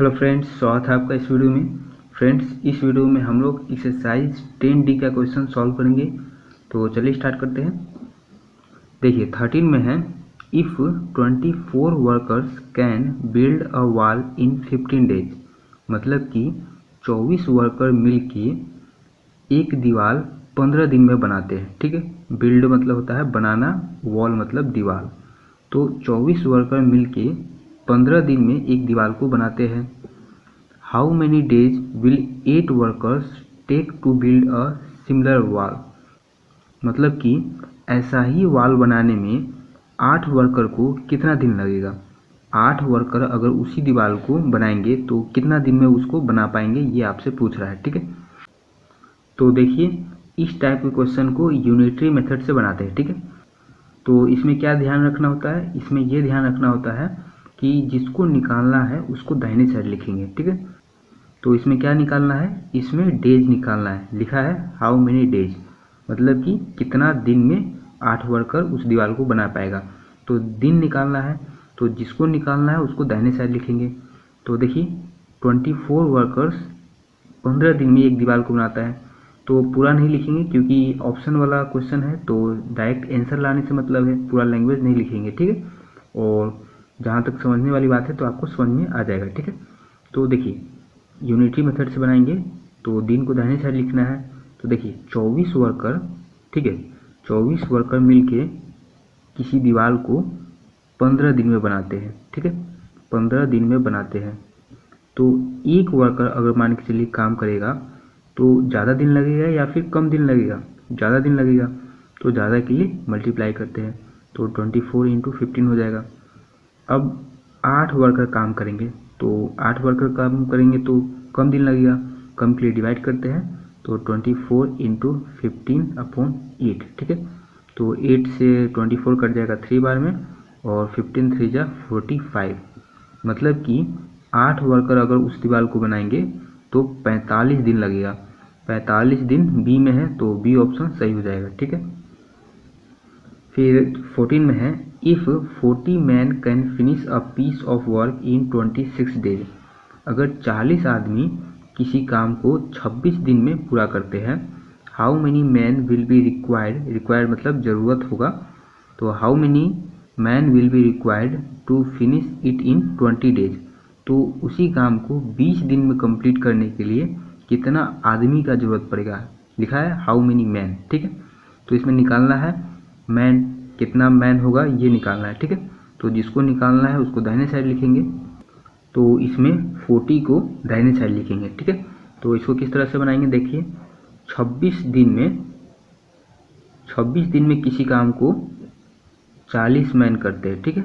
Hello friends, स्वागत है आपका इस वीडियो में। फ्रेंड्स, इस वीडियो में हम लोग एक्सरसाइज 10D का क्वेश्चन सॉल्व करेंगे। तो चलिए स्टार्ट करते हैं। देखिए 13 में है, if 24 workers can build a wall in 15 days. मतलब कि 24 वर्कर मिलके एक दीवार 15 दिन में बनाते हैं। ठीक है, बिल्ड मतलब होता है बनाना, वॉल मतलब दीवार। तो 24 वर्कर मिलके 15 दिन में एक दीवार को बनाते हैं। How many days will 8 workers take to build a similar wall. मतलब कि ऐसा ही वॉल बनाने में 8 वर्कर को कितना दिन लगेगा। 8 वर्कर अगर उसी दीवार को बनाएंगे तो कितना दिन में उसको बना पाएंगे, ये आपसे पूछ रहा है। ठीक है, तो देखिए इस टाइप के क्वेश्चन को यूनिटरी मेथड से बनाते हैं। ठीक है, तो इसमें क्या ध्यान रखना होता है, इसमें ये ध्यान रखना होता है कि जिसको निकालना है उसको दाहिने साइड लिखेंगे। ठीक है, तो इसमें क्या निकालना है, इसमें डेज निकालना है। लिखा है हाउ मेनी डेज, मतलब कि कितना दिन में 8 वर्कर उस दीवार को बना पाएगा। तो दिन निकालना है, तो जिसको निकालना है उसको दाहिने साइड लिखेंगे। तो देखिए 24 वर्कर्स 15 दिन में एक दीवार को बनाता है। तो पूरा नहीं लिखेंगे क्योंकि ऑप्शन वाला क्वेश्चन है, तो डायरेक्ट आंसर लाने से मतलब है, पूरा लैंग्वेज नहीं लिखेंगे। ठीक है, और जहाँ तक समझने वाली बात है तो आपको समझ में आ जाएगा। ठीक है, तो देखिए यूनिटरी मेथड से बनाएंगे तो दिन को दाहिने साइड लिखना है। तो देखिए 24 वर्कर, ठीक है, 24 वर्कर मिलके किसी दीवार को 15 दिन में बनाते हैं। ठीक है, 15 दिन में बनाते हैं। तो एक वर्कर अगर मान के चलिए काम करेगा तो ज़्यादा दिन लगेगा या फिर कम दिन लगेगा, ज़्यादा दिन लगेगा। तो ज़्यादा के लिए मल्टीप्लाई करते हैं, तो 24 × 15 हो जाएगा। अब 8 वर्कर काम करेंगे, तो 8 वर्कर काम करेंगे तो कम दिन लगेगा, कम के लिए डिवाइड करते हैं, तो 24 × 15/8। ठीक है, तो 8 से 24 कट जाएगा 3 बार में, और 15 3 जा 45। मतलब कि 8 वर्कर अगर उस दीवार को बनाएंगे तो 45 दिन लगेगा। 45 दिन बी में है, तो बी ऑप्शन सही हो जाएगा। ठीक है, फिर 14 में है, if 40 man can finish a piece of work in 26 days. अगर 40 आदमी किसी काम को 26 दिन में पूरा करते हैं, how many man will be required. Required मतलब ज़रूरत होगा, तो how many man will be required to finish it in 20 days. तो उसी काम को 20 दिन में कंप्लीट करने के लिए कितना आदमी का ज़रूरत पड़ेगा। लिखा है हाउ मेनी मैन। ठीक है, तो इसमें निकालना है मैन, कितना मैन होगा ये निकालना है। ठीक है, तो जिसको निकालना है उसको दाहिने साइड लिखेंगे, तो इसमें 40 को दाहिने साइड लिखेंगे। ठीक है, तो इसको किस तरह से बनाएंगे, देखिए 26 दिन में किसी काम को 40 मैन करते हैं। ठीक है,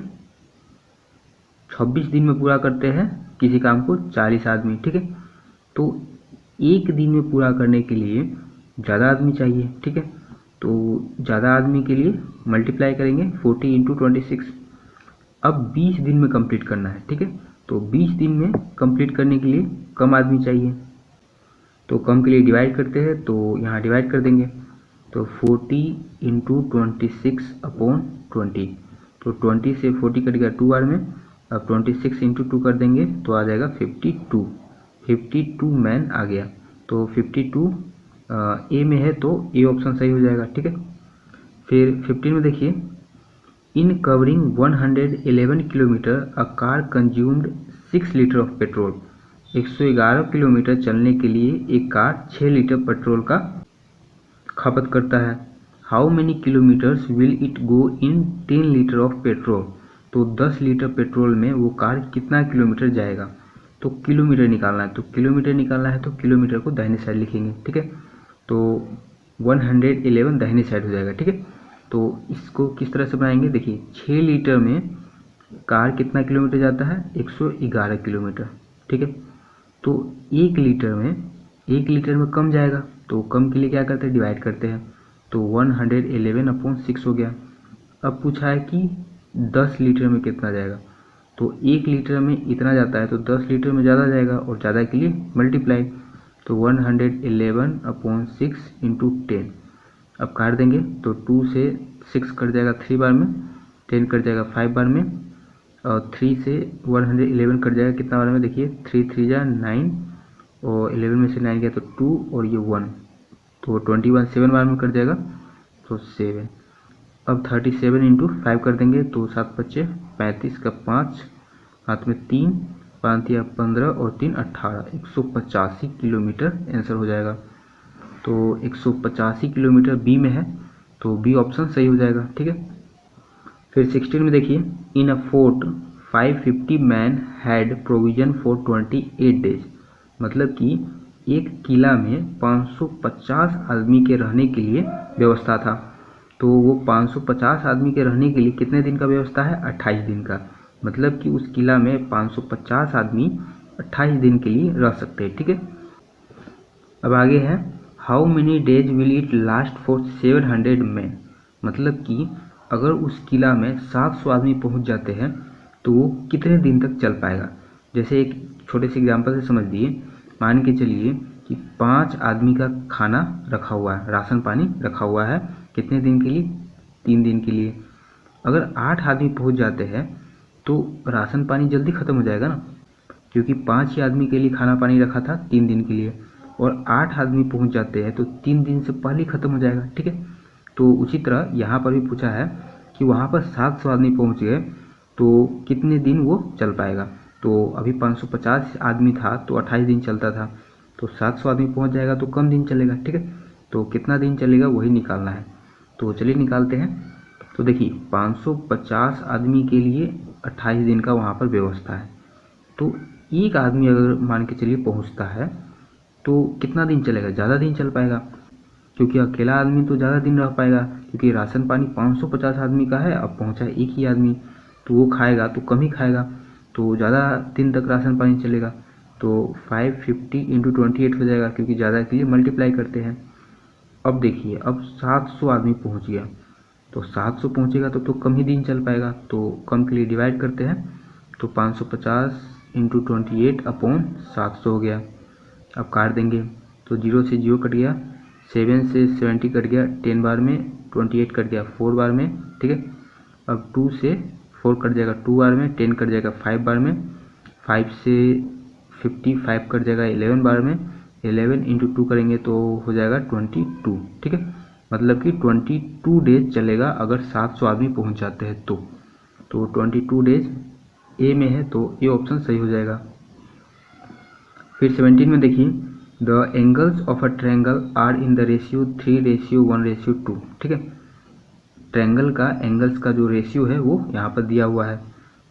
26 दिन में पूरा करते हैं किसी काम को 40 आदमी। ठीक है, तो एक दिन में पूरा करने के लिए ज़्यादा आदमी चाहिए। ठीक है, तो ज़्यादा आदमी के लिए मल्टीप्लाई करेंगे 40 × 26। अब 20 दिन में कंप्लीट करना है। ठीक है, तो 20 दिन में कंप्लीट करने के लिए कम आदमी चाहिए, तो कम के लिए डिवाइड करते हैं, तो यहाँ डिवाइड कर देंगे, तो 40 × 26/20। तो 20 से 40 कटेगा 2 बार में, अब 26 × 2 कर देंगे तो आ जाएगा 52 मैन आ गया। तो 52 ए में है, तो ए ऑप्शन सही हो जाएगा। ठीक है, फिर 15 में देखिए, इन covering 111 kilometre a car consumed 6 litre of petrol. 111 kilometre चलने के लिए एक कार 6 लीटर पेट्रोल का खपत करता है। How many kilometres will it go in 10 litre of petrol. तो 10 लीटर पेट्रोल में वो कार कितना किलोमीटर जाएगा। तो किलोमीटर निकालना है, तो किलोमीटर निकालना है तो किलोमीटर को दाहिने साइड लिखेंगे। ठीक है, तो 111 दाहिने साइड हो जाएगा। ठीक है, तो इसको किस तरह से बनाएंगे, देखिए 6 लीटर में कार कितना किलोमीटर जाता है, 111 किलोमीटर। ठीक है, तो 1 लीटर में कम जाएगा, तो कम के लिए क्या करते हैं, डिवाइड करते हैं, तो 111/6 हो गया। अब पूछा है कि 10 लीटर में कितना जाएगा, तो 1 लीटर में इतना जाता है, तो 10 लीटर में ज़्यादा जाएगा, और ज़्यादा के लिए मल्टीप्लाई, तो 111/6 × 10। अब काट देंगे, तो 2 से 6 कट जाएगा 3 बार में, 10 कट जाएगा 5 बार में, और 3 से 111 कट जाएगा कितना बार में, देखिए 3 3 जा 9 और 11 में से 9 गया तो 2 और ये 1, तो 21 7 बार में कट जाएगा तो 7। अब 37 इंटू 5 कर देंगे तो 7 बच्चे 35 का 5 हाथ में 3 5 या 15 और 3 18, 185 किलोमीटर आंसर हो जाएगा। तो 185 किलोमीटर बी में है, तो बी ऑप्शन सही हो जाएगा। ठीक है, फिर 16 में देखिए, in a fort 550 man had provision for 28 days, मतलब कि एक किला में 550 आदमी के रहने के लिए व्यवस्था था। तो वो 550 आदमी के रहने के लिए कितने दिन का व्यवस्था है, 28 दिन का, मतलब कि उस किला में 550 आदमी 28 दिन के लिए रह सकते हैं। ठीक है, अब आगे है, how many days will it last for 700 man, मतलब कि अगर उस किला में 700 आदमी पहुंच जाते हैं तो वो कितने दिन तक चल पाएगा। जैसे एक छोटे से एग्जांपल से समझ लिए, मान के चलिए कि 5 आदमी का खाना रखा हुआ है, राशन पानी रखा हुआ है, कितने दिन के लिए, 3 दिन के लिए। अगर 8 आदमी पहुंच जाते हैं तो राशन पानी जल्दी ख़त्म हो जाएगा ना, क्योंकि 5 ही आदमी के लिए खाना पानी रखा था 3 दिन के लिए, और 8 आदमी पहुंच जाते हैं तो 3 दिन से पहले ही ख़त्म हो जाएगा। ठीक है, तो उसी तरह यहाँ पर भी पूछा है कि वहाँ पर 700 आदमी पहुँच गए तो कितने दिन वो चल पाएगा। तो अभी 550 आदमी था तो 28 दिन चलता था, तो 700 आदमी पहुँच जाएगा तो कम दिन चलेगा। ठीक है, तो कितना दिन चलेगा वही निकालना है, तो चलिए निकालते हैं। तो देखिए 550 आदमी के लिए 28 दिन का वहाँ पर व्यवस्था है, तो एक आदमी अगर मान के चलिए पहुँचता है तो कितना दिन चलेगा, ज़्यादा दिन चल पाएगा, क्योंकि अकेला आदमी तो ज़्यादा दिन रह पाएगा, क्योंकि राशन पानी 550 आदमी का है, अब पहुंचा एक ही आदमी तो वो खाएगा तो कम ही खाएगा, तो ज़्यादा दिन तक राशन पानी चलेगा। तो 550 इंटू 28 हो जाएगा, क्योंकि ज़्यादा के लिए मल्टीप्लाई करते हैं। अब देखिए, अब 700 आदमी पहुंच गया, तो 700 पहुंचेगा तो कम ही दिन चल पाएगा, तो कम के लिए डिवाइड करते हैं, तो 550 इंटू 28 अपॉन 700 हो गया। अब काट देंगे तो 0 से 0 कट गया, 7 से 70 कट गया 10 बार में, 28 कट गया 4 बार में। ठीक है, अब 2 से 4 कट जाएगा 2 बार में, 10 कट जाएगा 5 बार में, 5 से 55 कट जाएगा 11 बार में, 11 इंटू 2 करेंगे तो हो जाएगा 22। ठीक है, मतलब कि 22 डेज चलेगा अगर 700 आदमी पहुंच जाते हैं तो 22 डेज ए में है, तो ए ऑप्शन सही हो जाएगा। फिर 17 में देखिए, the angles of a triangle are in the ratio 3:1:2। ठीक है, ट्रायंगल का एंगल्स का जो रेशियो है वो यहाँ पर दिया हुआ है।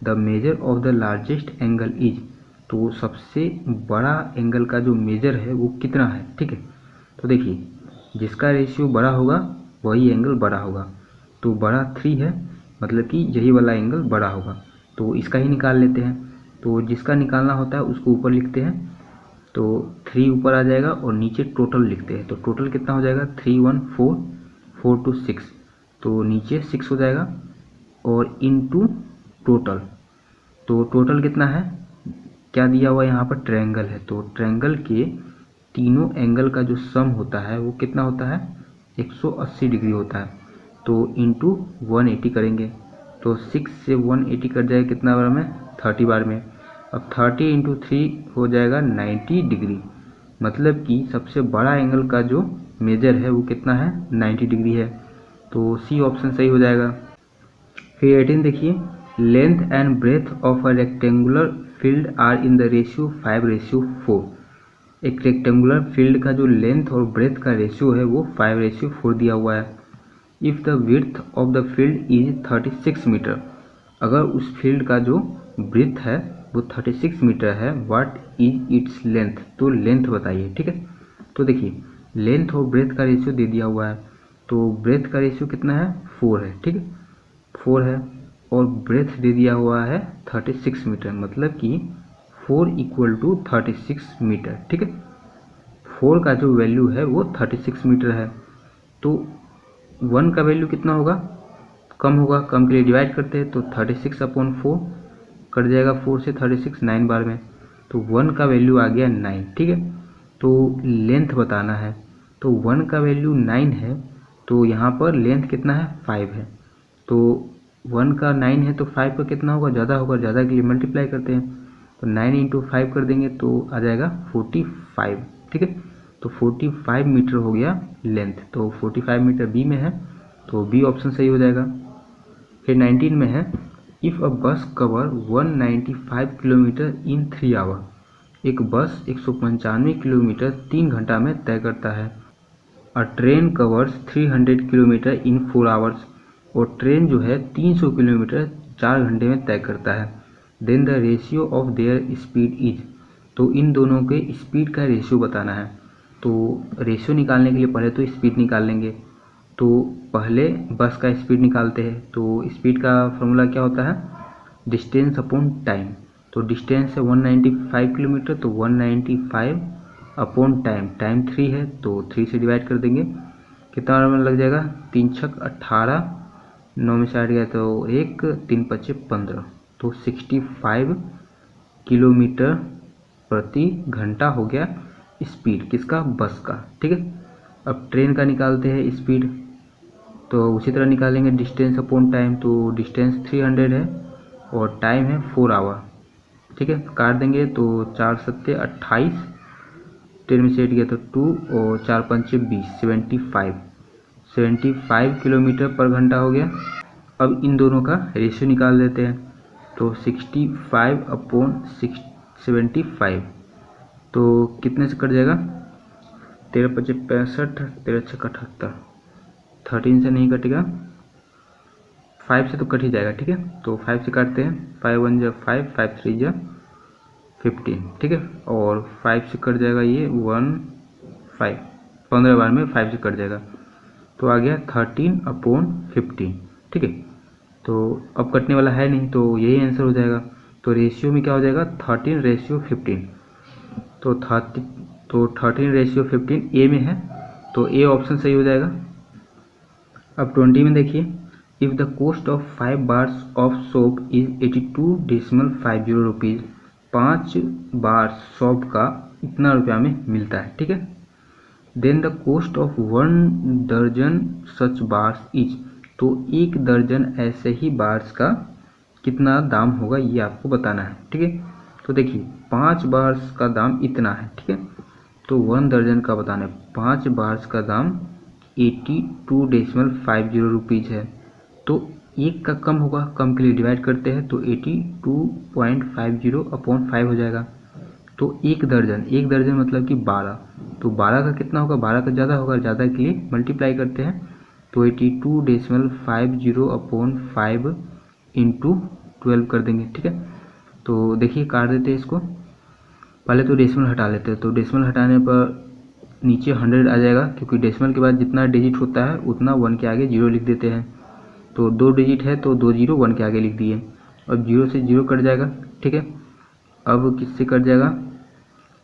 The measure of the largest angle is, तो सबसे बड़ा एंगल का जो मेजर है वो कितना है। ठीक है, तो देखिए जिसका रेशियो बड़ा होगा वही एंगल बड़ा होगा, तो बड़ा 3 है, मतलब कि यही वाला एंगल बड़ा होगा, तो इसका ही निकाल लेते हैं। तो जिसका निकालना होता है उसको ऊपर लिखते हैं, तो 3 ऊपर आ जाएगा और नीचे टोटल लिखते हैं, तो टोटल कितना हो जाएगा 3 1 4 4 2 6, तो नीचे 6 हो जाएगा और इनटू टोटल, तो टोटल कितना है, क्या दिया हुआ यहाँ पर ट्रायंगल है, तो ट्रायंगल के तीनों एंगल का जो सम होता है वो कितना होता है 180 डिग्री होता है, तो इनटू 180 करेंगे, तो 6 से 180 कट जाएगा कितना बार में 30 बार में। अब 30 इंटू 3 हो जाएगा 90 डिग्री, मतलब कि सबसे बड़ा एंगल का जो मेजर है वो कितना है 90 डिग्री है, तो सी ऑप्शन सही हो जाएगा। फिर 18 देखिए, length and breadth of a rectangular field are in the ratio 5:4। एक रेक्टेंगुलर फील्ड का जो लेंथ और ब्रेथ का रेशियो है वो 5:4 दिया हुआ है। If the width of the field is 36 metre, अगर उस फील्ड का जो ब्रेथ है वो 36 मीटर है, व्हाट इज इट्स लेंथ, तो लेंथ बताइए। ठीक है, तो देखिए लेंथ और ब्रेथ का रेशियो दे दिया हुआ है, तो ब्रेथ का रेशियो कितना है 4 है। ठीक है, 4 है और ब्रेथ दे दिया हुआ है 36 मीटर, मतलब कि 4 = 36 मीटर। ठीक है, 4 का जो वैल्यू है वो 36 मीटर है, तो 1 का वैल्यू कितना होगा, कम होगा, कम के लिए डिवाइड करते हैं, तो 36/4 कट जाएगा 4 से 36 9 बार में, तो 1 का वैल्यू आ गया 9। ठीक है, तो लेंथ बताना है, तो 1 का वैल्यू 9 है, तो यहाँ पर लेंथ कितना है 5 है, तो 1 का 9 है तो 5 का कितना होगा, ज़्यादा होगा, ज़्यादा के लिए मल्टीप्लाई करते हैं, तो 9 × 5 कर देंगे तो आ जाएगा 45, ठीक है। तो 45 मीटर हो गया लेंथ, तो 45 मीटर बी में है, तो बी ऑप्शन सही हो जाएगा। फिर 19 में है, इफ़ अ बस कवर 195 किलोमीटर इन 3 आवर, एक बस 195 किलोमीटर 3 घंटा में तय करता है। अ ट्रेन कवर्स 300 किलोमीटर इन 4 आवर्स, और ट्रेन जो है 300 किलोमीटर 4 घंटे में तय करता है। Then the ratio of their speed is, तो इन दोनों के स्पीड का रेशियो बताना है। तो रेशियो निकालने के लिए पहले तो स्पीड निकाल लेंगे, तो पहले बस का स्पीड निकालते हैं। तो स्पीड का फॉर्मूला क्या होता है, डिस्टेंस अपॉन टाइम। तो डिस्टेंस है 195 किलोमीटर, तो 195 अपॉन टाइम, टाइम 3 है तो 3 से डिवाइड कर देंगे, कितना लग जाएगा, 3 × 6 = 18, 9 में से 8 गया तो 1, 3 × 5 = 15, तो 65 किलोमीटर प्रति घंटा हो गया स्पीड किसका, बस का, ठीक है। अब ट्रेन का निकालते हैं स्पीड, तो उसी तरह निकालेंगे डिस्टेंस अपॉन टाइम। तो डिस्टेंस 300 है और टाइम है 4 आवर, ठीक है। काट देंगे तो 4 × 7 = 28, 10 में से 8 गया तो 2, और 4 × 5 = 20, 75 किलोमीटर पर घंटा हो गया। अब इन दोनों का रेशियो निकाल देते हैं, तो 65 अपॉन 75, तो कितने से कट जाएगा, 13 × 5 = 65, 13 × 6 = 78, 13 से नहीं कटेगा, 5 से तो कट ही जाएगा, ठीक है। तो 5 से काटते हैं, 5 × 1 = 5, 5 × 3 = 15, ठीक है। और 5 से कट जाएगा ये 15, 15 बार में 5 से कट जाएगा, तो आ गया 13 अपॉन 15, ठीक है। तो अब कटने वाला है नहीं, तो यही आंसर हो जाएगा। तो रेशियो में क्या हो जाएगा, 13:15, तो 13:15 ए में है, तो ए ऑप्शन सही हो जाएगा। अब 20 में देखिए, if the cost of 5 bars of soap is 82.50 rupees, 5 bar soap का इतना रुपया में मिलता है, ठीक है। देन द कॉस्ट ऑफ 1 दर्जन सच बार्स इज, तो 1 दर्जन ऐसे ही बार्स का कितना दाम होगा ये आपको बताना है, ठीक है। तो देखिए 5 बार्स का दाम इतना है, ठीक है। तो 1 दर्जन का बताना है, 5 बार्स का दाम 82.50 रुपीज़ है, तो एक का कम होगा, कम के लिए डिवाइड करते हैं, तो 82.50 अपॉन 5 हो जाएगा। तो एक दर्जन मतलब कि 12, तो 12 का कितना होगा, 12 का ज़्यादा होगा, ज़्यादा के लिए मल्टीप्लाई करते हैं, तो 82.50 अपॉन 5 × 12 कर देंगे, ठीक है। तो देखिए काट देते हैं इसको, पहले तो डेसिमल हटा लेते हैं, तो डेसिमल हटाने पर नीचे 100 आ जाएगा, क्योंकि डेसिमल के बाद जितना डिजिट होता है उतना 1 के आगे 0 लिख देते हैं। तो 2 डिजिट है तो 2 0 1 के आगे लिख दिए, अब 0 से 0 कट जाएगा, ठीक है। अब किससे कट जाएगा,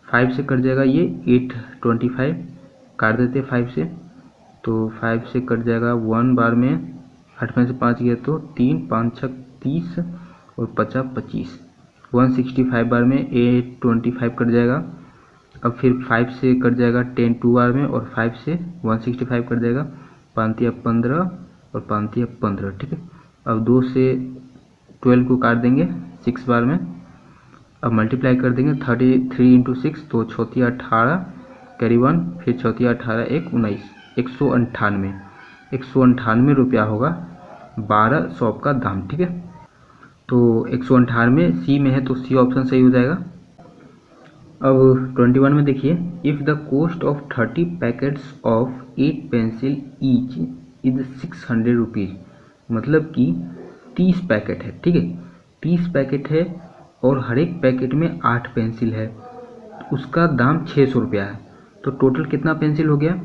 5 से कट जाएगा, ये 825 काट देते 5 से, तो 5 से कट जाएगा 1 बार में, 8 में से 5 गया तो 3, 5 × 6 = 30 और 50 = 25, 165 बार में 825 कट जाएगा। अब फिर 5 से कट जाएगा 10 2 बार में, और 5 से 165 कट जाएगा, 5 × 15 और 5 × 15, ठीक है। अब 2 से 12 को काट देंगे 6 बार में, अब मल्टीप्लाई कर देंगे 33 × 6, तो 6 × 18 कैरी 1, फिर 6 × 18 = 19, 198 रुपया होगा 12 शॉप का दाम, ठीक है। तो 198 सी में है, तो सी ऑप्शन सही हो जाएगा। अब 21 में देखिए, if the cost of 30 packets of 8 pencil each is 600 rupees, मतलब कि 30 पैकेट है, ठीक है, 30 पैकेट है और हर एक पैकेट में 8 पेंसिल है, उसका दाम 600 रुपया है, तो टोटल कितना पेंसिल हो गया,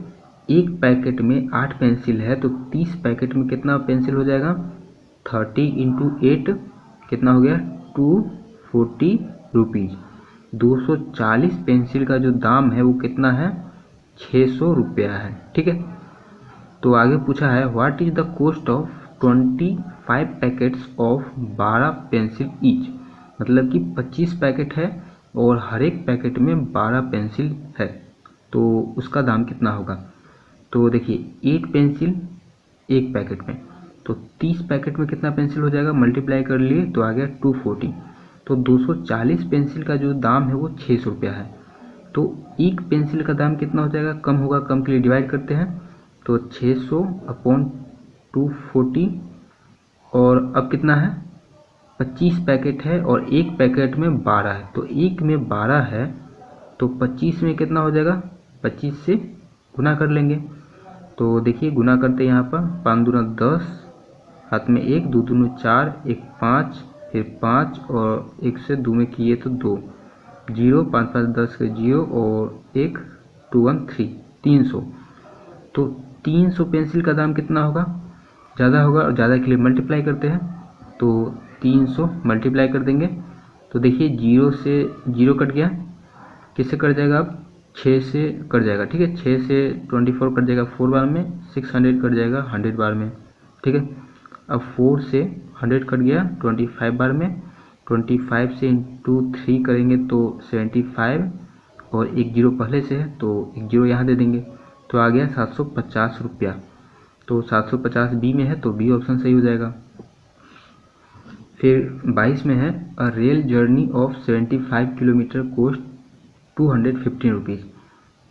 एक पैकेट में 8 पेंसिल है, तो 30 पैकेट में कितना पेंसिल हो जाएगा, 30 × 8 कितना हो गया, 240 रुपीज़। 240 पेंसिल का जो दाम है वो कितना है, 600 रुपया है, ठीक है। तो आगे पूछा है, what is the cost of 25 packets of 12 pencil each, मतलब कि 25 पैकेट है और हर एक पैकेट में 12 पेंसिल है, तो उसका दाम कितना होगा। तो देखिए 8 पेंसिल एक पैकेट में, तो 30 पैकेट में कितना पेंसिल हो जाएगा, मल्टीप्लाई कर लिए तो आ गया 240। तो 240 पेंसिल का जो दाम है वो 600 रुपया है। तो एक पेंसिल का दाम कितना हो जाएगा, कम होगा, कम के लिए डिवाइड करते हैं। तो 600 अपॉन 240 और अब कितना है, 25 पैकेट है और एक पैकेट में 12 है। तो एक में 12 है तो 25 में कितना हो जाएगा, 25 से गुना कर लेंगे। तो देखिए गुना करते हैं यहाँ पर, 5 दूना 10, हाथ में 1, 2 दूनी 4, 1 5, फिर 5 और 1 से 2 में किए तो 2, 0, 5 5 10 के 0 और 1 2 1 3, 300। तो 300 पेंसिल का दाम कितना होगा, ज़्यादा होगा और ज़्यादा के लिए मल्टीप्लाई करते हैं। तो 300 मल्टीप्लाई कर देंगे तो देखिए 0 से 0 कट गया, किससे कट जाएगा, अब 6 से कट जाएगा। ठीक है, 6 से 24 कट जाएगा 4 बार में, 600 कट जाएगा 100 बार में। ठीक है, अब 4 से 100 कट गया 25 बार में, 25 से इंटू 3 करेंगे तो 75 और एक 0 पहले से है तो एक 0 यहाँ दे देंगे तो आ गया 750 रुपया। तो 750 बी में है तो बी ऑप्शन सही हो जाएगा। फिर 22 में है, a rail journey of 75 kilometre cost 215 rupees.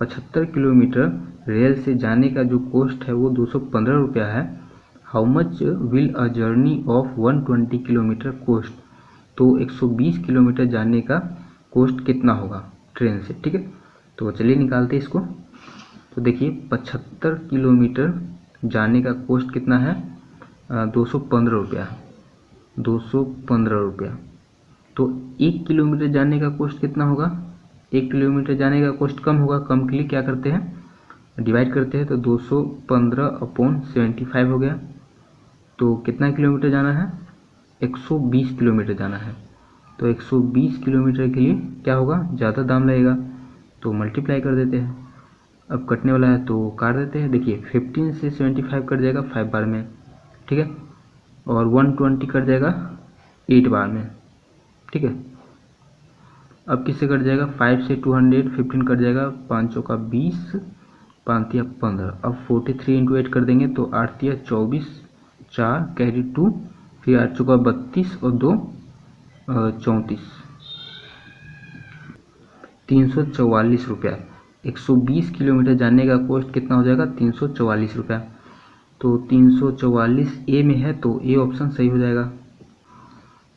75 kilometre rail से जाने का जो कोस्ट है वो 215 रुपया है। How much will a journey of 120 kilometre cost. तो 120 किलोमीटर जाने का कोस्ट कितना होगा ट्रेन से। ठीक है, तो चलिए निकालते हैं इसको। तो देखिए 75 किलोमीटर जाने का कोस्ट कितना है, 215 रुपया, 215 रुपया। तो 1 किलोमीटर जाने का कोस्ट कितना होगा, 1 किलोमीटर जाने का कोस्ट कम होगा, कम के लिए क्या करते हैं, डिवाइड करते हैं। तो 215 अपॉन 75 हो गया। तो कितना किलोमीटर जाना है, 120 किलोमीटर जाना है। तो 120 किलोमीटर के लिए क्या होगा, ज़्यादा दाम लगेगा तो मल्टीप्लाई कर देते हैं। अब कटने वाला है तो काट देते हैं। देखिए 15 से 75 कट जाएगा 5 बार में। ठीक है, और 120 कट जाएगा 8 बार में। ठीक है, अब किससे कट जाएगा, 5 से 200, 15 कट जाएगा, 5 चौका 20, 5 तिया 15। अब 43 इंटू 8 कर देंगे तो 8 तिया 24, 4 कैरी 2, फिर 8 चौका 32 और 2 34, 344 रुपया। 120 किलोमीटर जाने का कॉस्ट कितना हो जाएगा, 344 रुपया। तो 344 ए में है तो ए ऑप्शन सही हो जाएगा।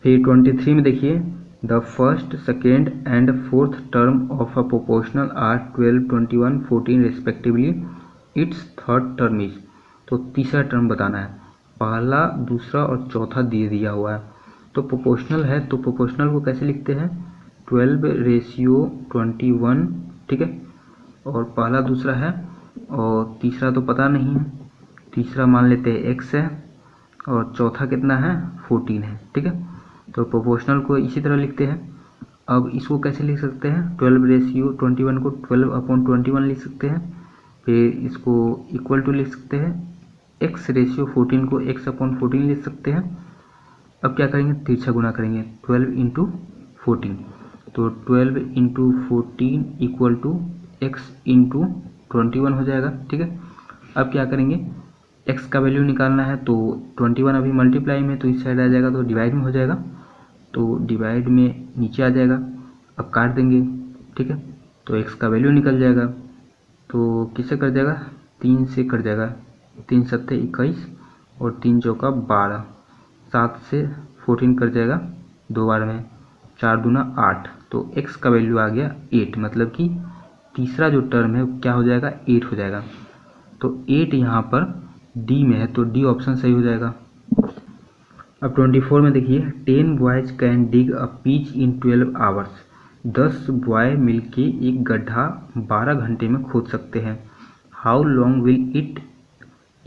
फिर 23 में देखिए, the first, second and fourth term of a proportional are 12, 21, 14 respectively, its third term is. तो तीसरा टर्म बताना है, पहला, दूसरा और चौथा दे दिया हुआ है। तो प्रोपोर्शनल है तो प्रोपोर्शनल को कैसे लिखते हैं, 12:21। ठीक है, और पहला दूसरा है और तीसरा तो पता नहीं है, तीसरा मान लेते हैं x है और चौथा कितना है, 14 है। ठीक है, तो प्रोपोर्शनल को इसी तरह लिखते हैं। अब इसको कैसे लिख सकते हैं, 12:21 को 12/21 लिख सकते हैं। फिर इसको इक्वल टू लिख सकते हैं, x/14 को x/14 लिख सकते हैं। अब क्या करेंगे, तिरछा गुना करेंगे, 12 इंटू 14। तो 12 into 14 equal to x into 21 हो जाएगा। ठीक है, अब क्या करेंगे, x का वैल्यू निकालना है तो 21 अभी मल्टीप्लाई में तो इस साइड आ जाएगा तो डिवाइड में हो जाएगा, तो डिवाइड में नीचे आ जाएगा। अब काट देंगे। ठीक है, तो x का वैल्यू निकल जाएगा। तो किससे कट जाएगा, 3 से कट जाएगा, 3 7 21 और 3 चौका 12, 7 से 14 कट जाएगा 2 बार में, 4 दूना 8। तो x का वैल्यू आ गया 8, मतलब कि तीसरा जो टर्म है क्या हो जाएगा, 8 हो जाएगा। तो 8 यहाँ पर डी में है तो डी ऑप्शन सही हो जाएगा। अब 24 में देखिए, 10 boys can dig a pitch in 12 hours. 10 boy मिलके एक गड्ढा 12 घंटे में खोद सकते हैं। How long will it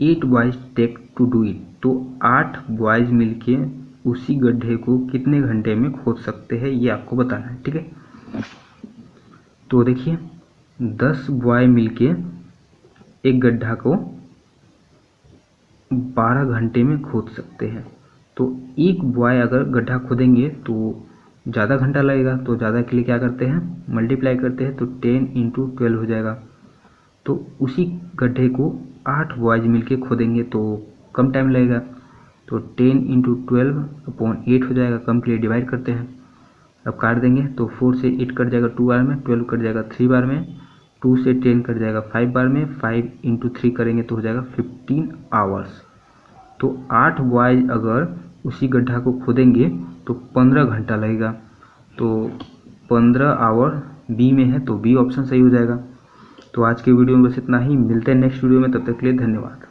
8 boys take to do it. तो 8 बॉयज मिलके उसी गड्ढे को कितने घंटे में खोद सकते हैं ये आपको बताना है। ठीक है, तो देखिए 10 बॉय मिलके एक गड्ढा को 12 घंटे में खोद सकते हैं। तो एक बॉय अगर गड्ढा खोदेंगे तो ज़्यादा घंटा लगेगा, तो ज़्यादा के लिए क्या करते हैं, मल्टीप्लाई करते हैं। तो 10 इंटू 12 हो जाएगा। तो उसी गड्ढे को 8 बॉयज मिलके खोदेंगे तो कम टाइम लगेगा। तो 10 इंटू 12/8 हो जाएगा। कम के लिए डिवाइड करते हैं, अब काट देंगे तो 4 से 8 कट जाएगा 2 बार में, 12 कट जाएगा 3 बार में, 2 से 10 कट जाएगा 5 बार में, 5 इंटू 3 करेंगे तो हो जाएगा 15 आवर्स। तो 8 बॉयज अगर उसी गड्ढा को खोदेंगे तो 15 घंटा लगेगा। तो 15 आवर बी में है, तो बी ऑप्शन सही हो जाएगा। तो आज के वीडियो में बस इतना ही, मिलते हैं नेक्स्ट वीडियो में, तब तक के लिए धन्यवाद।